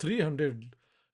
300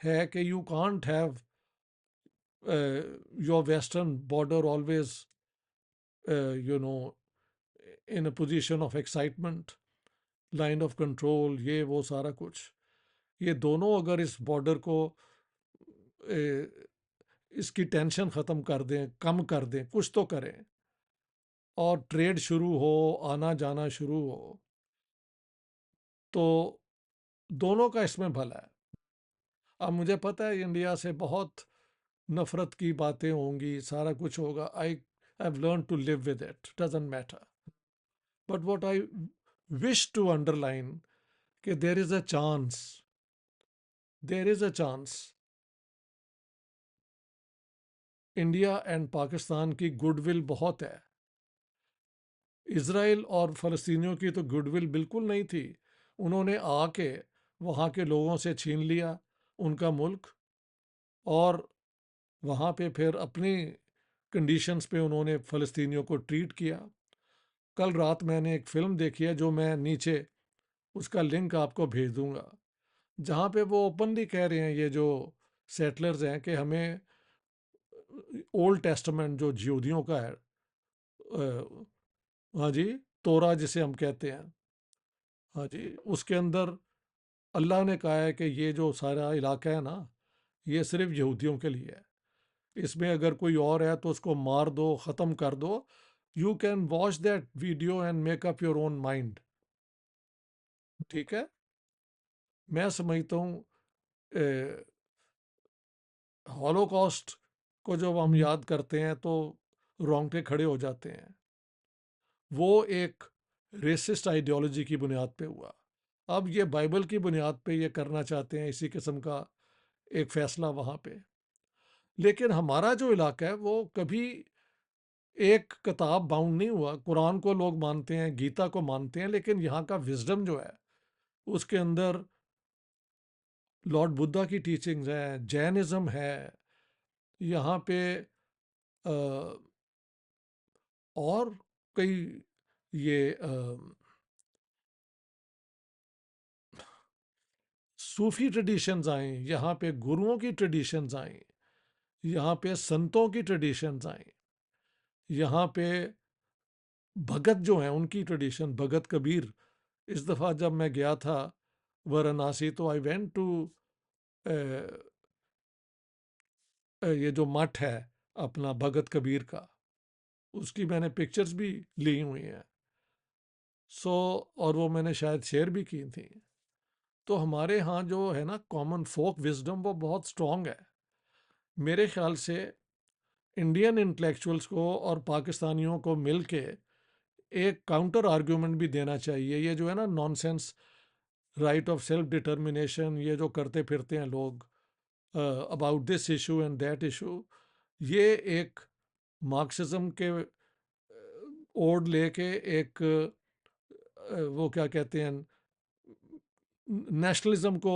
ہے کہ you can't have your western border always you know in a position of excitement, line of control, یہ وہ سارا کچھ. یہ دونوں اگر اس بارڈر کو اس کی ٹینشن ختم کر دیں، کم کر دیں، کچھ تو کریں، اور ٹریڈ شروع ہو، آنا جانا شروع ہو، تو دونوں کا اس میں بھلا ہے. اب مجھے پتہ ہے انڈیا سے بہت نفرت کی باتیں ہوں گی، سارا کچھ ہوگا. I have learn to live with it, doesn't matter. But what I wish to underline لائن کہ there is a chance, there is a chance. India and Pakistan کی گڈ ول بہت ہے. اسرائیل اور فلسطینیوں کی تو گڈ ول بالکل نہیں تھی. انہوں نے آ کے وہاں کے لوگوں سے چھین لیا ان کا ملک، اور وہاں پہ پھر اپنی کنڈیشنز پہ انہوں نے فلسطینیوں کو ٹریٹ کیا. کل رات میں نے ایک فلم دیکھی ہے، جو میں نیچے اس کا لنک آپ کو بھیج دوں گا، جہاں پہ وہ اوپنلی کہہ رہے ہیں، یہ جو سیٹلرز ہیں، کہ ہمیں اولڈ ٹیسٹمنٹ جو یہودیوں کا ہے، ہاں جی، تورا جسے ہم کہتے ہیں، ہاں جی، اس کے اندر اللہ نے کہا ہے کہ یہ جو سارا علاقہ ہے نا، یہ صرف یہودیوں کے لیے ہے. اس میں اگر کوئی اور ہے تو اس کو مار دو، ختم کر دو. You can watch that video and make up your own mind. ٹھیک ہے. میں سمجھتا ہوں ہولوکاسٹ کو جب ہم یاد کرتے ہیں تو رونگٹے کھڑے ہو جاتے ہیں. وہ ایک ریسسٹ آئیڈیالوجی کی بنیاد پہ ہوا. اب یہ بائبل کی بنیاد پہ یہ کرنا چاہتے ہیں، اسی قسم کا ایک فیصلہ وہاں پہ. لیکن ہمارا جو علاقہ ہے وہ کبھی ایک کتاب باؤنڈ نہیں ہوا. قرآن کو لوگ مانتے ہیں، گیتا کو مانتے ہیں، لیکن یہاں کا وزڈم جو ہے اس کے اندر لارڈ بدھا کی ٹیچنگز ہیں، جینزم ہے یہاں پہ، اور کئی یہ صوفی ٹریڈیشنز آئیں یہاں پہ، گروؤں کی ٹریڈیشنز آئیں یہاں پہ، سنتوں کی ٹریڈیشنز آئیں یہاں پہ، بھگت جو ہیں ان کی ٹریڈیشن، بھگت کبیر. اس دفعہ جب میں گیا تھا وارانسی تو آئی وینٹ ٹو یہ جو مٹھ ہے اپنا بھگت کبیر کا، اس کی میں نے پکچرز بھی لی ہوئی ہیں. اور وہ میں نے شاید شیئر بھی کی تھیں. تو ہمارے ہاں جو ہے نا کامن فوک وزڈم، وہ بہت اسٹرانگ ہے. میرے خیال سے انڈین انٹلیکچوئلس کو اور پاکستانیوں کو مل کے ایک کاؤنٹر آرگیومنٹ بھی دینا چاہیے. یہ جو ہے نا naan sense right of self determination, یہ جو کرتے پھرتے ہیں لوگ about this issue and that issue, یہ ایک مارکسزم کے اوڈ لے کے ایک وہ کیا کہتے ہیں، نیشنلزم کو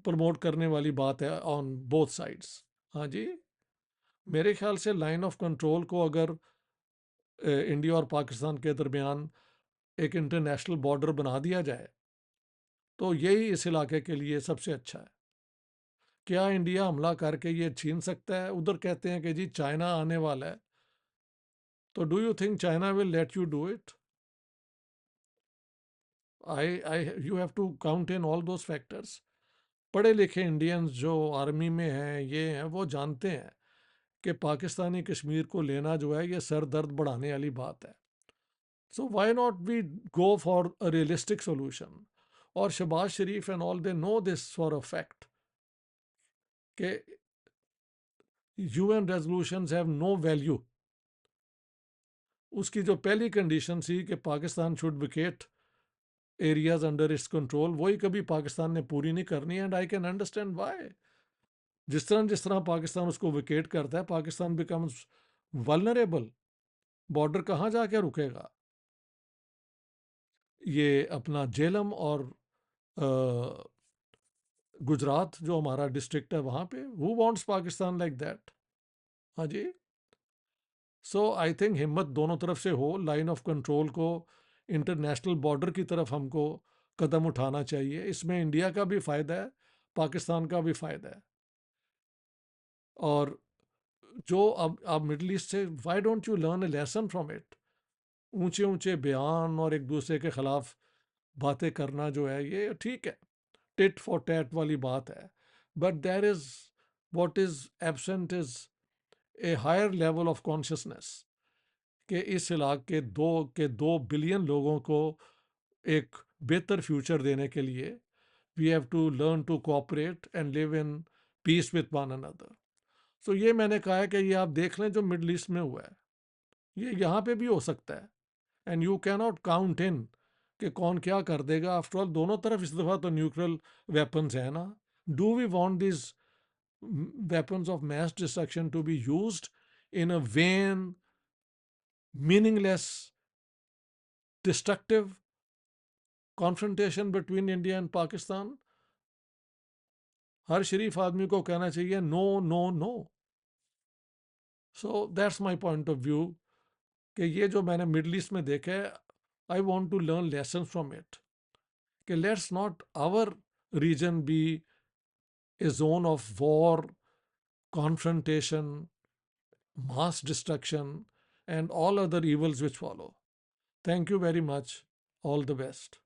پروموٹ کرنے والی بات ہے آن بوتھ سائڈس. ہاں جی، میرے خیال سے لائن آف کنٹرول کو اگر انڈیا اور پاکستان کے درمیان ایک انٹرنیشنل بارڈر بنا دیا جائے تو یہی اس علاقے کے لیے سب سے اچھا ہے. کیا انڈیا حملہ کر کے یہ چھین سکتا ہے؟ ادھر کہتے ہیں کہ جی چائنا آنے والا ہے، تو do you think China will let you do it? You have to count in all those factors. پڑھے لکھے انڈینز جو آرمی میں ہیں، یہ ہیں، وہ جانتے ہیں کہ پاکستانی کشمیر کو لینا جو ہے یہ سر درد بڑھانے والی بات ہے. So why not we go for a realistic solution? اور Shehbaz Sharif and all they know this for a fact کہ U N resolutions have no value. اس کی جو پہلی کنڈیشن تھی کہ Pakistan should vacate areas under its control, وہی کبھی پاکستان نے پوری نہیں کرنی. And I can understand why. جس طرح پاکستان اس کو ویکیٹ کرتا ہے، پاکستان بیکمز ولنریبل. بارڈر کہاں جا کے رکے گا؟ یہ اپنا جیلم اور گجرات جو ہمارا ڈسٹرکٹ ہے وہاں پہ، who wants Pakistan like that? ہاں جی. سو آئی تھنک ہمت دونوں طرف سے ہو. لائن آف کنٹرول کو انٹرنیشنل بارڈر کی طرف ہم کو قدم اٹھانا چاہیے. اس میں انڈیا کا بھی فائدہ ہے، پاکستان کا بھی فائدہ ہے. اور جو اب مڈل ایسٹ سے why don't you learn a lesson from it. اونچے اونچے بیان اور ایک دوسرے کے خلاف باتیں کرنا جو ہے یہ ٹھیک ہے, ٹٹ فار ٹیٹ والی بات ہے, but there is what is absent is a higher level of consciousness کہ اس علاقے کے 2 بلین لوگوں کو ایک بہتر فیوچر دینے کے لیے we have to learn to cooperate and live in peace with one another. سو یہ میں نے کہا ہے کہ یہ آپ دیکھ لیں جو مڈل ایسٹ میں ہوا ہے یہ یہاں پہ بھی ہو سکتا ہے. اینڈ یو کی ناٹ کاؤنٹ ان کہ کون کیا کر دے گا. آفٹر آل دونوں طرف اس دفعہ تو نیوکلر ویپنز ہیں نا. Do we want these weapons of mass destruction to be used in a vain, meaningless, destructive confrontation between India and Pakistan? ہر شریف آدمی کو کہنا چاہیے no no no. So that's my point of view کہ یہ جو میں نے مڈل ایسٹ میں دیکھا ہے I want to learn lesson from it کہ let's not our region be a zone of war, confrontation, mass destruction, and all other evils which follow. Thank you very much. All the best.